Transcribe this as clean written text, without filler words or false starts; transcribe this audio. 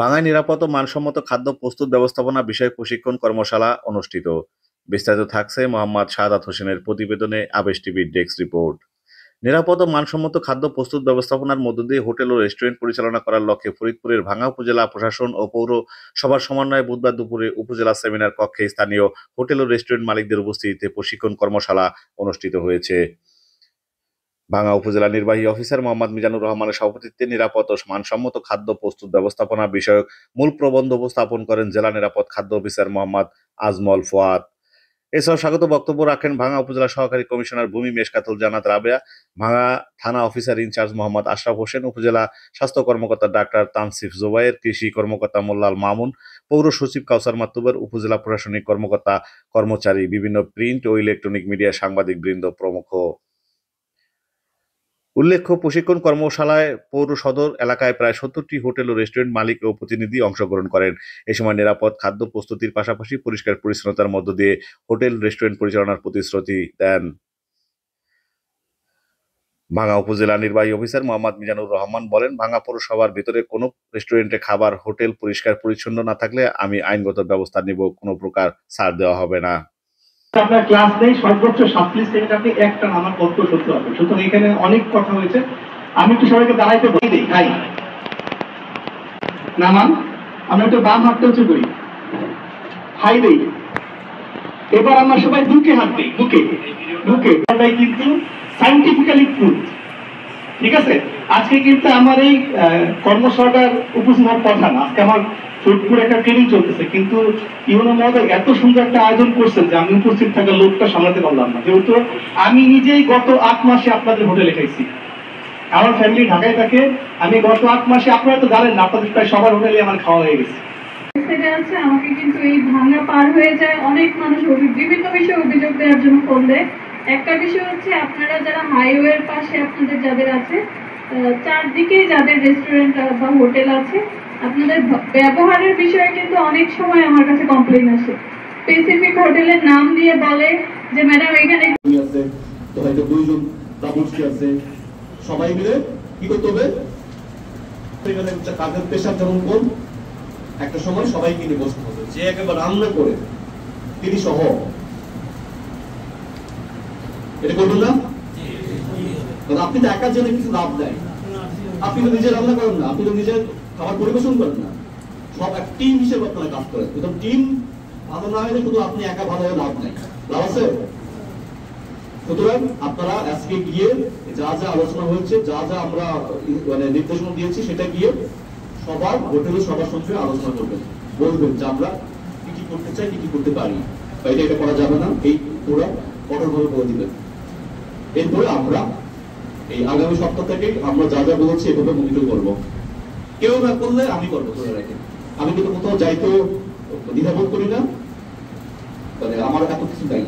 বাঙালি নিরাপদ ও মানসম্মত খাদ্য প্রস্তুত ব্যবস্থাপনা বিষয়ক প্রশিক্ষণ কর্মশালা অনুষ্ঠিত। বিস্তারিত থাকছে মোহাম্মদ শাহাদাত হোসেনের প্রতিবেদনে। আবেশ টিভির ডেস্ক রিপোর্ট। নিরাপদ ও মানসম্মত খাদ্য প্রস্তুত ব্যবস্থাপনার মধ্য দিয়ে হোটেল ও রেস্টুরেন্ট পরিচালনা করার লক্ষ্যে ফরিদপুরের ভাঙ্গা উপজেলা প্রশাসন ও পৌরসভার সমন্বয়ে বুধবার দুপুরে উপজেলা সেমিনার কক্ষে স্থানীয় হোটেল ও রেস্টুরেন্ট মালিকদের উপস্থিতিতে প্রশিক্ষণ কর্মশালা অনুষ্ঠিত হয়েছে। ভাঙ্গা উপজেলা নির্বাহী অফিসার মোহাম্মদ মিজানুর রহমানের সভাপতিত্বে নিরাপদ ও মানসম্মত খাদ্য প্রস্তুত ব্যবস্থাপনা বিষয়ক মূল প্রবন্ধ উপস্থাপন করেন জেলা নিরাপদ খাদ্য অফিসার মোহাম্মদ আজমল ফুয়াদ। এছাড়াও স্বাগত বক্তব্য রাখেন ভাঙ্গা উপজেলা সহকারী কমিশনার ভূমি মেশকাতুল জান্নাত রাবেয়া, ভাঙ্গা থানা অফিসার ইনচার্জ মোহাম্মদ আশরাফ হোসেন, উপজেলা স্বাস্থ্য কর্মকর্তা ডাক্তার তানসিফ জোবায়ের, কৃষি কর্মকর্তা মোল্লাল মামুন, পৌর সচিব কাউসার মাতুব্বর, উপজেলা প্রশাসনিক কর্মকর্তা কর্মচারী, বিভিন্ন প্রিন্ট ও ইলেকট্রনিক মিডিয়া সাংবাদিক বৃন্দ প্রমুখ। উল্লেখ্য, প্রশিক্ষণ কর্মশালায় পৌর সদর এলাকায় প্রায় ৭০টি হোটেল ও রেস্টুরেন্ট মালিক ও প্রতিনিধি অংশগ্রহণ করেন। এ সময় নিরাপদ খাদ্য প্রস্তুতির পাশাপাশি পরিষ্কার পরিচ্ছন্নতার মধ্য দিয়ে হোটেল রেস্টুরেন্ট পরিচালনার প্রতিশ্রুতি দেন। ভাঙ্গা উপজেলা নির্বাহী অফিসার মোহাম্মদ মিজানুর রহমান বলেন, ভাঙ্গা পৌরসভার ভিতরে কোনো রেস্টুরেন্টে খাবার হোটেল পরিষ্কার পরিচ্ছন্ন না থাকলে আমি আইনগত ব্যবস্থা নিব, কোনো প্রকার ছাড় দেওয়া হবে না। আপনার ক্লাস নেই, সর্বোচ্চ 47 সেকেন্ড আপনি একটা নামার কষ্ট সত্যি হবে। সুতরাং এখানে অনেক কথা হয়েছে, আমি একটু সবাইকে দাঁড়াইতে বলি দিই। ভাই নামান, আমরা একটু বাম হাতটা উঁচু করি, হাই দেই। এবার আমরা সবাই বুকে হাত দিই, বুকে বুকে। এটাই কিন্তু সায়েন্টিফিক্যালি প্রুফ, ঠিক আছে? আজকে কিন্তু আমার এই কর্মশালাটার উপস্থিত হওয়ার কথা না, আজকে আমার ফরিদপুরে একটা ট্রেনিং চলতেছে, কিন্তু ইউনো মহোদয় এত সুন্দর একটা আয়োজন করছেন যে আমি উপস্থিত থাকা লোকটা সামলাতে পারলাম না। যেহেতু আমি নিজেই গত 8 মাসে আপনাদের হোটেলে খাইছি, আমার ফ্যামিলি ঢাকায় থাকে, আমি গত 8 মাসে, আপনারা তো জানেন না, আপনাদের প্রায় সবার হোটেলে আমার খাওয়া হয়ে গেছে। আমাকে কিন্তু এই ভাঙ্গা পার হয়ে যায় অনেক মানুষ বিভিন্ন বিষয়ে অভিযোগ দেওয়ার জন্য করলে। একটা বিষয় হচ্ছে, আপনারা যারা হাইওয়ের পাশে আপনাদের যাদের আছে, চারদিকে যাদের রেস্টুরেন্ট বা হোটেল আছে, আপনাদের ব্যবহারের বিষয়ে কিন্তু অনেক সময় আমার কাছে কমপ্লেইন আসে। স্পেসিফিক হোটেলের নাম দিয়ে বলে যে ম্যাডাম এখানে আছে, তো হয়তো দুইজন দাবুর্চি আছে, সবাই মিলে কি করতে হবে, এখানে কাজের পেশার যেমন কোন একটা সময় সবাই কিনে বসতে হবে, যে একেবারে রান্না করে তিনি সহ। এটা করবেন না? কারণ আপনি তো একার জন্য কিছু লাভ দেয়, আপনি তো নিজে রান্না করেন না, আপনি তো নিজের খাবার পরিবেশন করেন না, সব এক টিম হিসেবে আপনারা কাজ করেন। কিন্তু টিম ভালো না হলে শুধু আপনি একা ভালো হয়ে লাভ নাই, লাভ আছে? সুতরাং আপনারা আজকে গিয়ে যা যা আলোচনা হয়েছে, যা যা আমরা মানে নির্দেশনা দিয়েছি, সেটা গিয়ে সবার হোটেলে সবার সঙ্গে আলোচনা করবেন, বলবেন যে আমরা কি কি করতে চাই, কি কি করতে পারি, বা এটা করা যাবে না, এই পুরো কঠোরভাবে বলে দিবেন। এরপরে আমরা এই আগামী সপ্তাহ থেকে আমরা যা যা বলেছি এভাবে মনিটর করবো। কেউ না করলে আমি করবো, ধরে রাখেন। আমি কিন্তু কোথাও যাইতেও দ্বিধাবোধ করি না, মানে আমার এত কিছু নাই।